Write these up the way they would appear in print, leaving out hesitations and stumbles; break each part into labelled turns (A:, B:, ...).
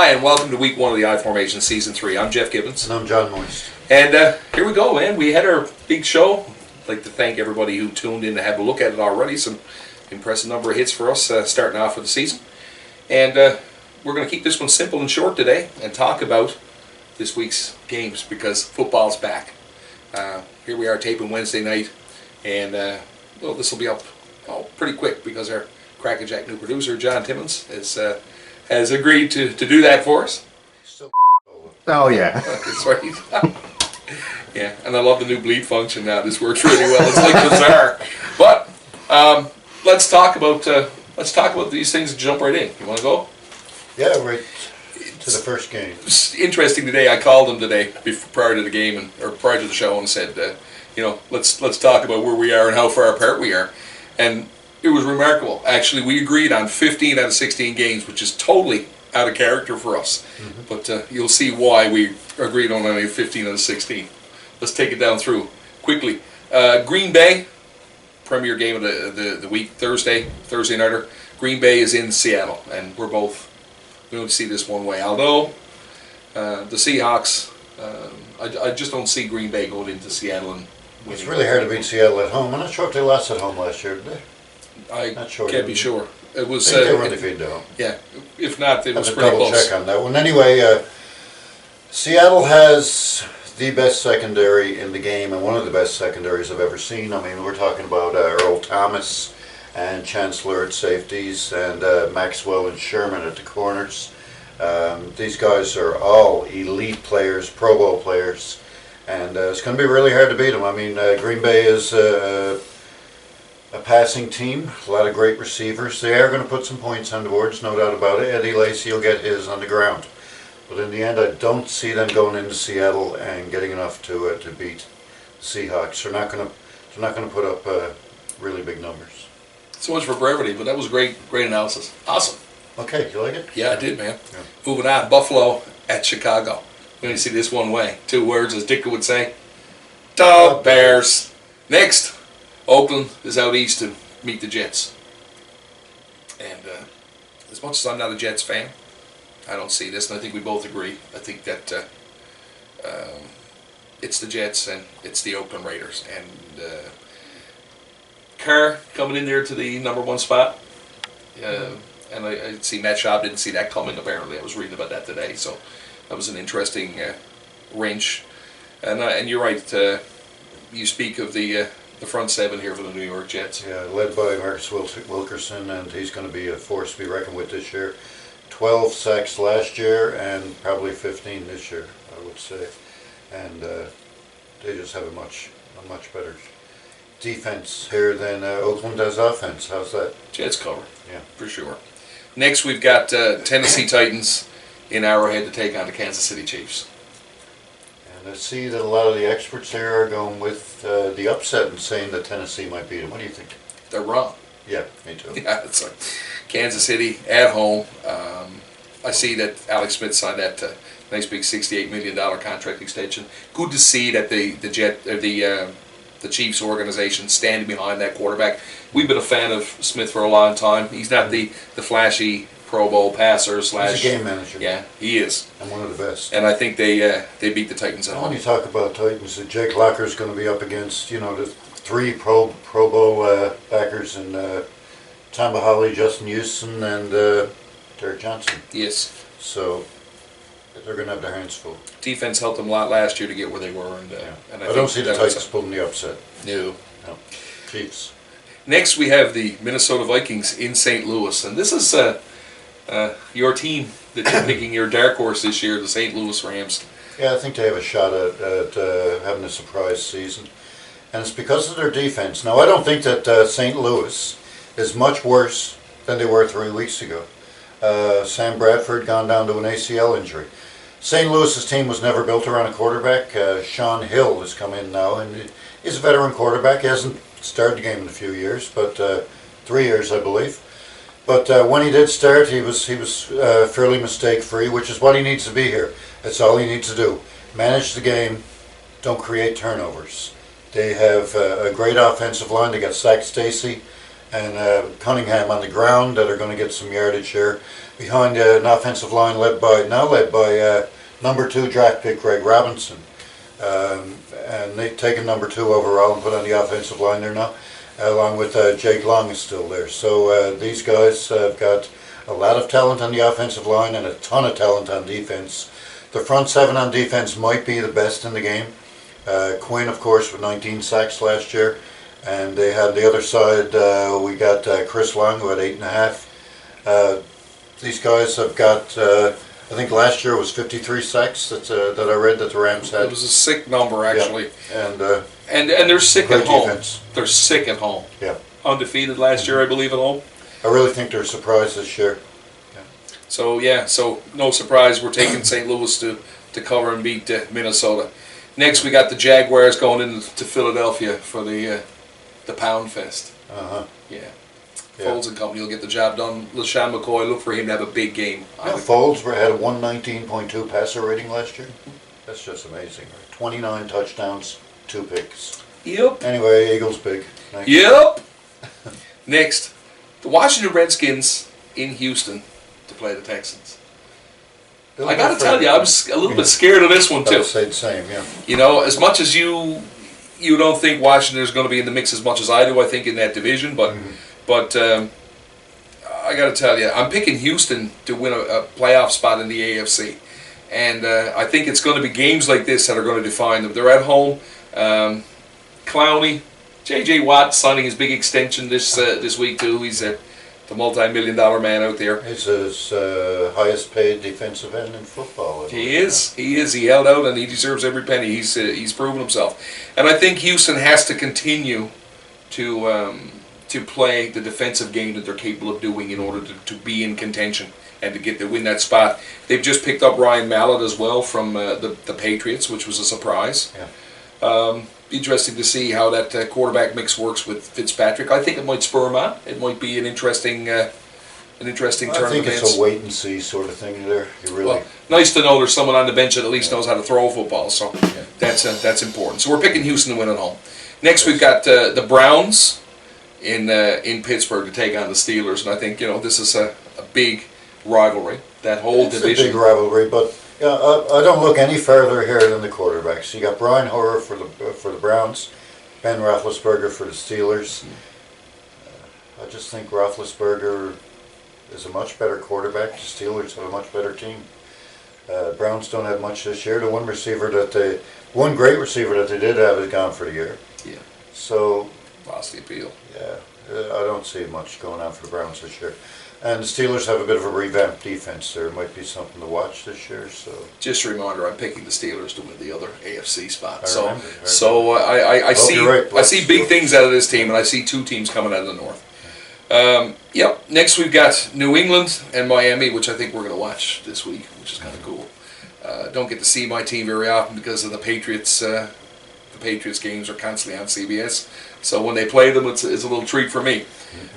A: Hi, and welcome to week one of the I Formation Season 3. I'm Jeff Gibbons.
B: And I'm John Moist.
A: And here we go, man. We had our big show. I'd like to thank everybody who tuned in to have a look at it already. Some impressive number of hits for us starting off with the season. And we're going to keep this one simple and short today and talk about this week's games because football's back. Here we are taping Wednesday night. And, well, this will be up pretty quick because our crackerjack new producer, John Timmons, has agreed to do that for us.
B: Oh, yeah.
A: That's right. Yeah, and I love the new bleed function now. This works really well. It's like bizarre. But let's talk about these things and jump right in. You want to go?
B: Yeah, right to the first game.
A: It's interesting today. I called him today prior to the game or prior to the show and said, let's talk about where we are and how far apart we are. And it was remarkable. Actually, we agreed on 15 out of 16 games, which is totally out of character for us. Mm-hmm. But you'll see why we agreed on only 15 out of 16. Let's take it down through quickly. Green Bay, premier game of the week, Thursday nighter. Green Bay is in Seattle, and we're both going to see this one way. Although the Seahawks, I just don't see Green Bay going into Seattle and winning.
B: It's really hard to beat Seattle at home. I'm not sure if they lost at home last year, did they?
A: I can't be sure. It was.
B: I think they were undefeated at home.
A: Yeah, if not, it was
B: pretty
A: pretty
B: close.
A: close.
B: Check on that one. Anyway, Seattle has the best secondary in the game and one of the best secondaries I've ever seen. I mean, we're talking about Earl Thomas and Chancellor at safeties and Maxwell and Sherman at the corners. These guys are all elite players, Pro Bowl players, and it's going to be really hard to beat them. I mean, Green Bay is a passing team, a lot of great receivers. They are going to put some points on the boards, no doubt about it. Eddie Lacy will get his on the ground. But in the end, I don't see them going into Seattle and getting enough to beat the Seahawks. They're not going to put up really big numbers.
A: So much for brevity, but that was great analysis. Awesome.
B: Okay, you like it?
A: Yeah, I did, man.
B: Yeah.
A: Moving on, Buffalo at Chicago. We're going to see this one way. 2 words, as Ditka would say. Dog Bears. Next. Oakland is out east to meet the Jets. And as much as I'm not a Jets fan, I don't see this, and I think we both agree. I think that it's the Jets and it's the Oakland Raiders. And Carr coming in there to the number 1 spot. And I see Matt Schaub didn't see that coming, apparently. I was reading about that today, so that was an interesting wrench. And you're right, you speak of the front 7 here for the New York Jets.
B: Yeah, led by Marcus Wilkerson, and he's going to be a force to be reckoned with this year. 12 sacks last year and probably 15 this year, I would say. And they just have a much better defense here than Oakland does offense. How's that?
A: Jets cover.
B: Yeah.
A: For sure. Next, we've got Tennessee Titans in Arrowhead to take on the Kansas City Chiefs.
B: I see that a lot of the experts there are going with the upset and saying that Tennessee might beat them. What do you think?
A: They're wrong.
B: Yeah, me too.
A: Yeah, that's right. Kansas City at home. I see that Alex Smith signed that nice big $68 million contract extension. Good to see that the Chiefs organization standing behind that quarterback. We've been a fan of Smith for a long time. He's not the flashy Pro Bowl passer /
B: He's a game manager.
A: Yeah, he is.
B: And one of the best.
A: And I think they beat the Titans at home.
B: When you talk about Titans, Jake Locker's going to be up against, the 3 Pro Bowl backers and Tamba Hawley, Justin Houston, and Derek Johnson.
A: Yes.
B: So they're going to have their hands full.
A: Defense helped them a lot last year to get where they were. And
B: I don't see the Titans pulling the upset.
A: No.
B: Chiefs.
A: Next, we have the Minnesota Vikings in St. Louis. And this is your team that you're picking your dark horse this year, the St. Louis Rams.
B: Yeah, I think they have a shot at having a surprise season. And it's because of their defense. Now, I don't think that St. Louis is much worse than they were 3 weeks ago. Sam Bradford gone down to an ACL injury. St. Louis's team was never built around a quarterback. Sean Hill has come in now, and he's a veteran quarterback. He hasn't started the game in a few years, but 3 years, I believe. But when he did start, he was fairly mistake-free, which is what he needs to be here. That's all he needs to do. Manage the game, don't create turnovers. They have a great offensive line. They got Zach Stacy, and Cunningham on the ground that are going to get some yardage here behind an offensive line led by number 2 draft pick Greg Robinson. And they've taken number 2 overall and put on the offensive line there now, along with Jake Long is still there. So these guys have got a lot of talent on the offensive line and a ton of talent on defense. The front 7 on defense might be the best in the game. Quinn, of course, with 19 sacks last year. And they had the other side, we got Chris Long, who had 8.5. These guys have got, I think last year was 53 sacks that I read that the Rams had.
A: It was a sick number, actually.
B: Yeah.
A: And they're sick at home.
B: Defense.
A: They're sick at home.
B: Yeah.
A: Undefeated last year, I believe, at home.
B: I really think they're surprised this year.
A: So no surprise we're taking St. Louis to cover and beat Minnesota. Next we got the Jaguars going into Philadelphia for the Pound Fest. Yeah. Foles and company will get the job done. LaShawn McCoy, look for him to have a big game.
B: Foles had a 119.2 passer rating last year. That's just amazing. 29 touchdowns, 2 picks.
A: Yep.
B: Anyway, Eagles big. Thanks.
A: Yep. Next, the Washington Redskins in Houston to play the Texans. I got to tell you, I was a little bit scared of this one too.
B: I would say the same, yeah.
A: You know, as much as you don't think Washington is going to be in the mix as much as I do, I think in that division, but I got to tell you, I'm picking Houston to win a playoff spot in the AFC, and I think it's going to be games like this that are going to define them. They're at home. Clowney, J.J. Watt signing his big extension this week too. He's the multi-million-dollar man out there.
B: He's his highest paid defensive end in football.
A: He is. He held out, and he deserves every penny. He's proven himself, and I think Houston has to continue to play the defensive game that they're capable of doing in order to be in contention and to win that spot. They've just picked up Ryan Mallett as well from the Patriots, which was a surprise.
B: Yeah.
A: Interesting to see how that quarterback mix works with Fitzpatrick. I think it might spur him on. It might be an interesting turn of events.
B: I think it's a wait and see sort of thing there.
A: Nice to know there's someone on the bench that at least knows how to throw a football. So that's important. So we're picking Houston to win at home. Next we've got the Browns in Pittsburgh to take on the Steelers, and I think this is a big rivalry. That whole division.
B: It's a big rivalry, but. Yeah, I don't look any further here than the quarterbacks. You got Brian Hoyer for the Browns, Ben Roethlisberger for the Steelers. I just think Roethlisberger is a much better quarterback. The Steelers have a much better team. Browns don't have much this year. The one great receiver that they did have is gone for the year.
A: Yeah.
B: So
A: lost the appeal.
B: Yeah, I don't see much going on for the Browns this year. And the Steelers have a bit of a revamped defense. There might be something to watch this year. So just
A: a reminder, I'm picking the Steelers to win the other AFC spot.
B: I
A: see big things out of this team, and I see 2 teams coming out of the North. Next we've got New England and Miami, which I think we're going to watch this week, which is kind of cool. Don't get to see my team very often because of the Patriots. The Patriots games are constantly on CBS, so when they play them, it's a little treat for me.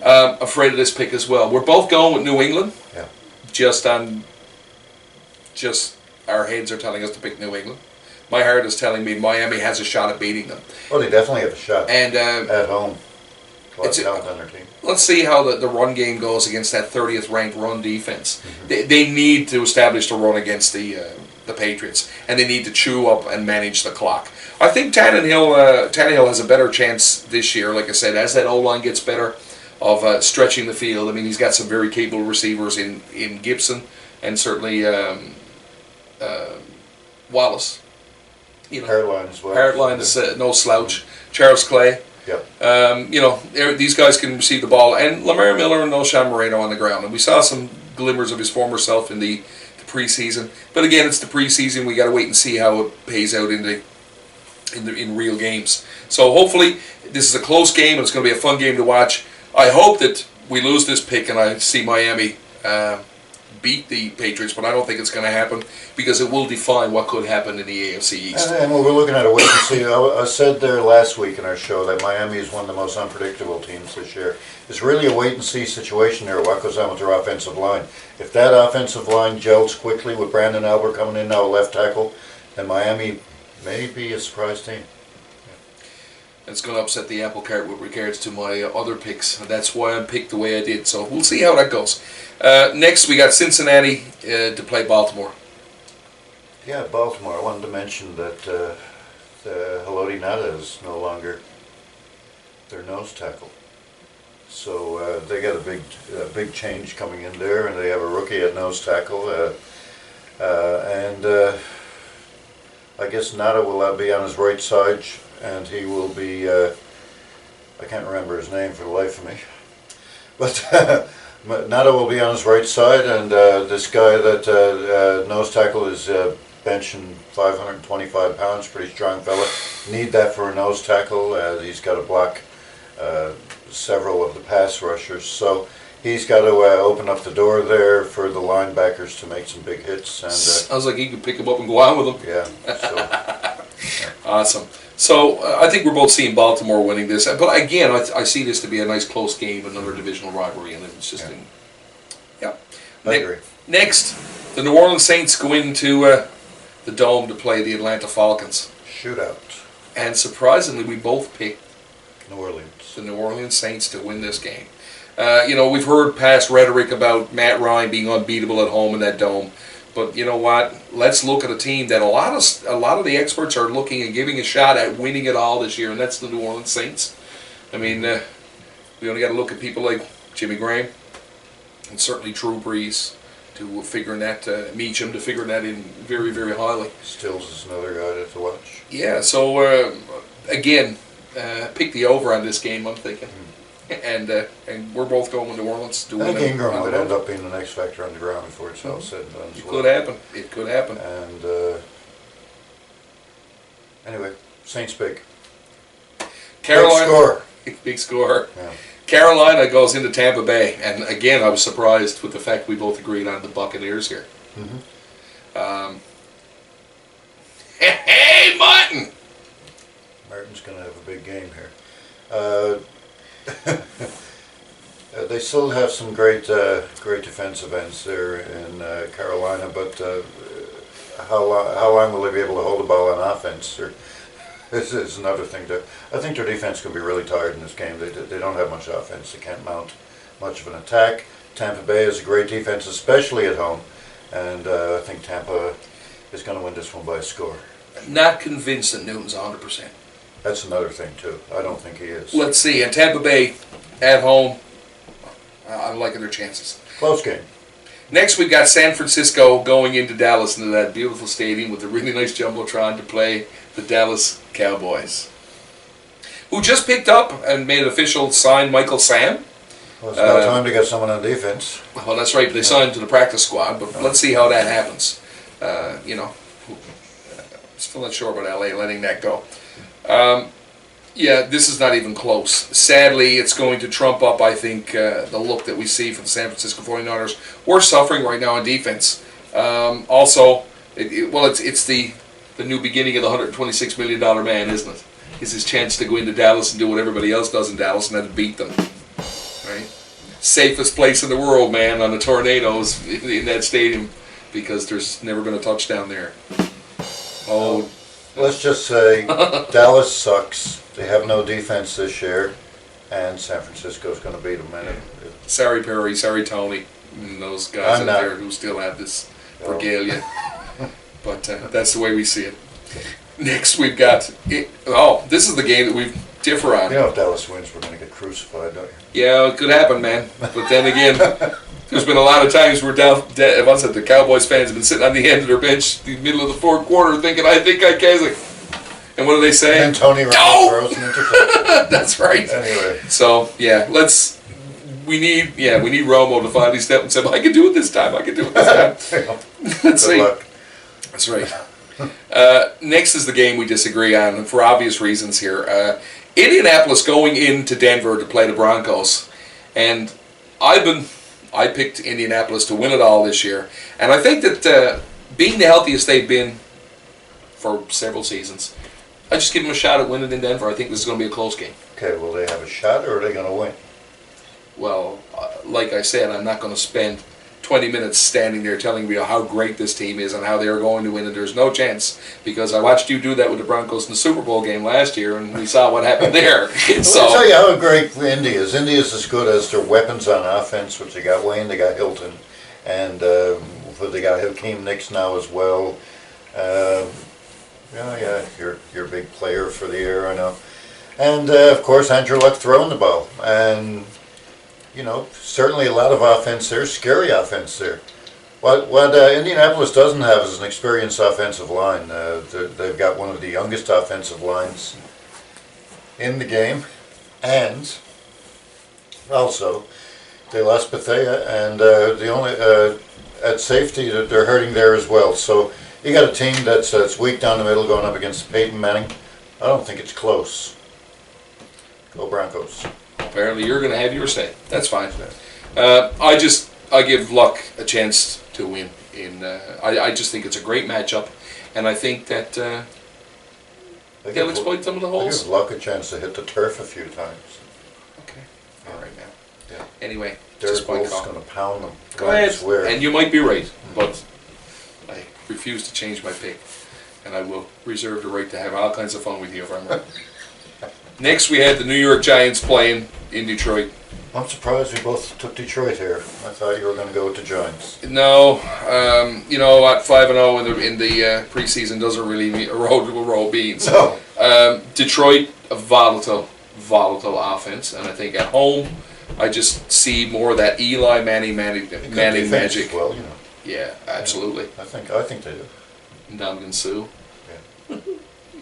A: Afraid of this pick as well. We're both going with New England.
B: Yeah.
A: Just our heads are telling us to pick New England. My heart is telling me Miami has a shot at beating them.
B: Well, they definitely have a shot.
A: And
B: at home. It's on their team.
A: Let's see how the run game goes against that 30th ranked run defense. They need to establish the run against the Patriots, and they need to chew up and manage the clock. I think Tannehill has a better chance this year, like I said, as that O-line gets better, of stretching the field. I mean, he's got some very capable receivers in Gibson and certainly Wallace.
B: Hartline as well.
A: Hartline is no slouch. Charles Clay.
B: Yep.
A: These guys can receive the ball. And Lamar Miller and O'Shawn Moreno on the ground. And we saw some glimmers of his former self in the preseason. But again, it's the preseason. We got to wait and see how it pays out in real games. So hopefully this is a close game and it's going to be a fun game to watch. I hope that we lose this pick and I see Miami beat the Patriots, but I don't think it's going to happen because it will define what could happen in the AFC East.
B: And we're looking at a wait and see. I said there last week in our show that Miami is one of the most unpredictable teams this year. It's really a wait and see situation here, what goes on with their offensive line. If that offensive line gels quickly with Brandon Albert coming in now, left tackle, then Miami may be a surprise team.
A: It's going to upset the apple cart with regards to my other picks, and that's why I picked the way I did. So we'll see how that goes. Next, we got Cincinnati to play Baltimore.
B: Yeah, Baltimore. I wanted to mention that Haloti Ngata is no longer their nose tackle. So they got a big change coming in there, and they have a rookie at nose tackle. And I guess Ngata will be on his right side, and he will be, I can't remember his name for the life of me, but Ngata will be on his right side, and this guy that nose tackle is benching 525 pounds, pretty strong fella. Need that for a nose tackle. He's got to block several of the pass rushers, so he's got to open up the door there for the linebackers to make some big hits. And
A: sounds like he could pick him up and go on with him.
B: Yeah. So, yeah.
A: Awesome. So I think we're both seeing Baltimore winning this, but again, I see this to be a nice close game, another divisional rivalry, and it's just
B: I agree.
A: Next, the New Orleans Saints go into the Dome to play the Atlanta Falcons.
B: Shootout.
A: And surprisingly, we both picked
B: New Orleans.
A: The New Orleans Saints to win this game. We've heard past rhetoric about Matt Ryan being unbeatable at home in that Dome. But you know what? Let's look at a team that a lot of the experts are looking and giving a shot at winning it all this year, and that's the New Orleans Saints. I mean, we only got to look at people like Jimmy Graham and certainly Drew Brees to figuring that, Meacham to figuring that in very, very highly.
B: Stills is another guy to watch.
A: Yeah, so again, pick the over on this game, I'm thinking. And we're both going to New Orleans to win.
B: I think Ingram might end up being the next factor on the ground before it's all said and done.
A: It could happen. It could happen.
B: And anyway, Saints big.
A: Carolina.
B: Big score.
A: Big score.
B: Yeah.
A: Carolina goes into Tampa Bay, and again, I was surprised with the fact we both agreed on the Buccaneers here.
B: Mm-hmm.
A: Hey, Martin!
B: Martin's going to have a big game here. They still have some great defensive ends there in Carolina, but how long will they be able to hold the ball on offense? This is another thing. I think their defense can be really tired in this game. They don't have much offense. They can't mount much of an attack. Tampa Bay is a great defense, especially at home, and I think Tampa is going to win this one by a score.
A: Not convinced that Newton's 100%.
B: That's another thing too. I don't think he is.
A: Let's see. And Tampa Bay at home, I'm liking their chances.
B: Close game.
A: Next, we've got San Francisco going into Dallas, into that beautiful stadium with a really nice jumbotron to play the Dallas Cowboys, who just picked up and made it official sign Michael Sam.
B: Well, it's about time to get someone on defense.
A: Well, that's right. They signed to the practice squad, but let's see how that happens. Still not sure about LA letting that go. This is not even close. Sadly, it's going to trump up, I think, the look that we see for the San Francisco 49ers. We're suffering right now on defense. It's the new beginning of the $126 million man, isn't it? It's his chance to go into Dallas and do what everybody else does in Dallas, and then beat them. Right? Safest place in the world, man, on the tornadoes in that stadium, because there's never been a touchdown there. Oh.
B: Let's just say Dallas sucks. They have no defense this year, and San Francisco's going to beat them.
A: Sorry, Perry. Sorry, Tony. And those guys out there who still have this regalia. But that's the way we see it. Next, we've got... this is the game that we differ on.
B: You know, if Dallas wins, we're going to get crucified, don't you?
A: Yeah, it could happen, man. But then again, there's been a lot of times where the Cowboys fans have been sitting on the end of their bench in the middle of the fourth quarter thinking, I think I can. And what do they say?
B: And Tony Romo throws an interception.
A: That's right.
B: Anyway.
A: So, we need Romo to finally step and say, I can do it this time. Let's see.
B: Good luck.
A: That's right. Next is the game we disagree on for obvious reasons here. Indianapolis going into Denver to play the Broncos. And I picked Indianapolis to win it all this year. And I think that being the healthiest they've been for several seasons, I just give them a shot at winning in Denver. I think this is going to be a close game.
B: Okay, will they have a shot or are they going to win?
A: Well, like I said, I'm not going to spend 20 minutes standing there telling me how great this team is and how they're going to win, and there's no chance, because I watched you do that with the Broncos in the Super Bowl game last year, and we saw what happened there. So
B: I'll tell you how great Indy is. Indy is as good as their weapons on offense, which they got Wayne, they got Hilton, and they got Hakeem Nicks now as well. Yeah, you're a big player for the air, I know. And of course, Andrew Luck throwing the ball, and certainly a lot of offense there, scary offense there. What Indianapolis doesn't have is an experienced offensive line. They've got one of the youngest offensive lines in the game, and also they lost Bethea, and the only at safety that they're hurting there as well. So you got a team that's weak down the middle going up against Peyton Manning. I don't think it's close. Go Broncos.
A: Apparently you're going to have your say. That's fine. I give Luck a chance to win. I just think it's a great matchup, and I think that they'll exploit some of the
B: I
A: holes.
B: give Luck a chance to hit the turf a few times.
A: Okay. All right, now.
B: Yeah.
A: Anyway,
B: Derek
A: just my
B: Wolf's
A: call.
B: going to pound them.
A: Go ahead.
B: Swear.
A: And you might be right, but I refuse to change my pick, and I will reserve the right to have all kinds of fun with you if I'm right. Next, we had the New York Giants playing in Detroit.
B: I'm surprised we both took Detroit here. I thought you were going to go with the Giants.
A: No, you know what? 5-0 in the preseason doesn't really mean a roll beans.
B: No.
A: Detroit, a volatile offense, and I think at home, I just see more of that Eli Manning magic.
B: Well,
A: Yeah, absolutely.
B: I think they do.
A: Ndamukong Suh.
B: Yeah.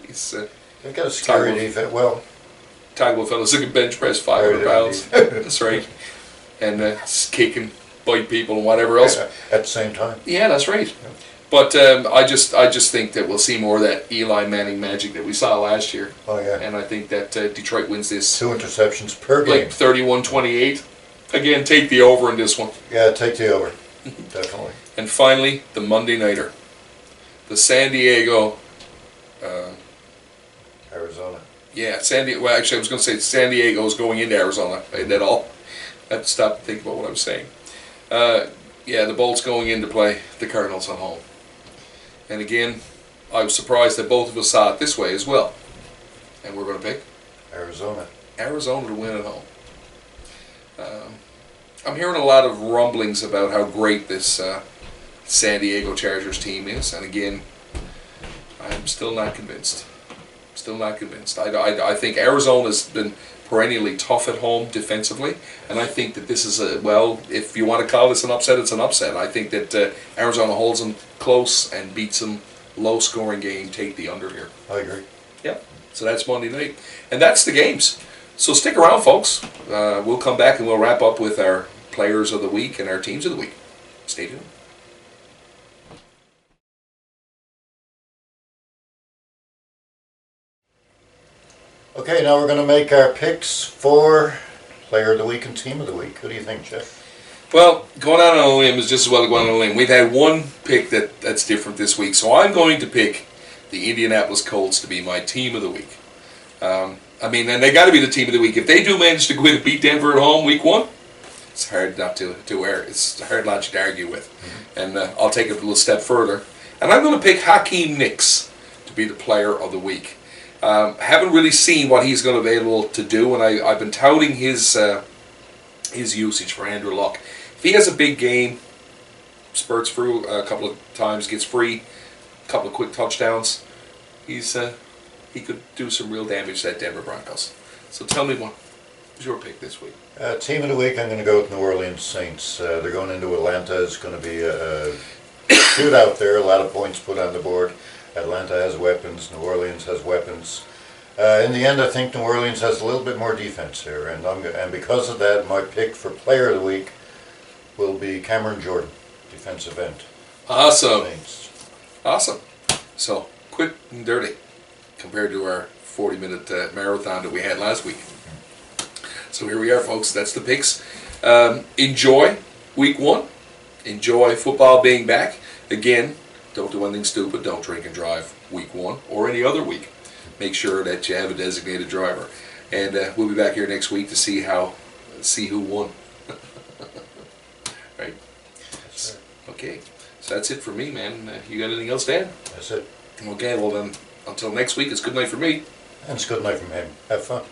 A: He's
B: They've got a scary defense. Well,
A: Tackle fellas who can bench press 500 pounds. That's right. And kick and bite people and whatever else.
B: At the same time.
A: Yeah, that's right.
B: Yeah.
A: But I just think that we'll see more of that Eli Manning magic that we saw last year.
B: Oh, yeah.
A: And I think that Detroit wins this
B: 2 interceptions per game.
A: like 31-28. Again, take the over in this one.
B: Yeah, take the over. Definitely.
A: And finally, the Monday Nighter. The San Diego...
B: Arizona.
A: Yeah, well, actually, I was going to say San Diego is going into Arizona. I had all. I had to stop and think about what I was saying. Yeah, the Bolts going in to play the Cardinals at home. And again, I was surprised that both of us saw it this way as well. And we're going to pick
B: Arizona.
A: Arizona to win at home. I'm hearing a lot of rumblings about how great this San Diego Chargers team is. And again, I'm still not convinced. Still not convinced. I think Arizona's been perennially tough at home defensively, and I think that this is if you want to call this an upset, it's an upset. I think that Arizona holds them close and beats them low-scoring game. Take the under here.
B: I agree.
A: Yep. So that's Monday night, and that's the games. So stick around, folks. We'll come back and we'll wrap up with our players of the week and our teams of the week. Stay tuned.
B: Okay, now we're going to make our picks for Player of the Week and Team of the Week. Who do you think, Jeff?
A: Well, going out on a limb is just as well as going on a limb. We've had one pick that's different this week, so I'm going to pick the Indianapolis Colts to be my Team of the Week. And they got to be the Team of the Week. If they do manage to go in and beat Denver at home week 1, it's hard not to it's a hard logic to argue with. Mm-hmm. And I'll take it a little step further. And I'm going to pick Hakeem Nicks to be the Player of the Week. Haven't really seen what he's going to be able to do, and I've been touting his usage for Andrew Luck. If he has a big game, spurts through a couple of times, gets free, a couple of quick touchdowns, he could do some real damage to that Denver Broncos. So tell me who's your pick this week?
B: Team of the Week, I'm going to go with New Orleans Saints. They're going into Atlanta. It's going to be a shootout there, a lot of points put on the board. Atlanta has weapons, New Orleans has weapons. In the end, I think New Orleans has a little bit more defense here, and because of that, my pick for Player of the Week will be Cameron Jordan, defensive end.
A: Awesome.
B: Saints.
A: Awesome. So, quick and dirty compared to our 40-minute marathon that we had last week. So here we are, folks. That's the picks. Enjoy week 1. Enjoy football being back. Again, don't do anything stupid. Don't drink and drive week 1 or any other week. Make sure that you have a designated driver. And we'll be back here next week to see who won. Right. Okay, so that's it for me, man. You got anything else, Dan?
B: That's it.
A: Okay, well then, until next week, it's good night for me.
B: And it's good night from him. Have fun.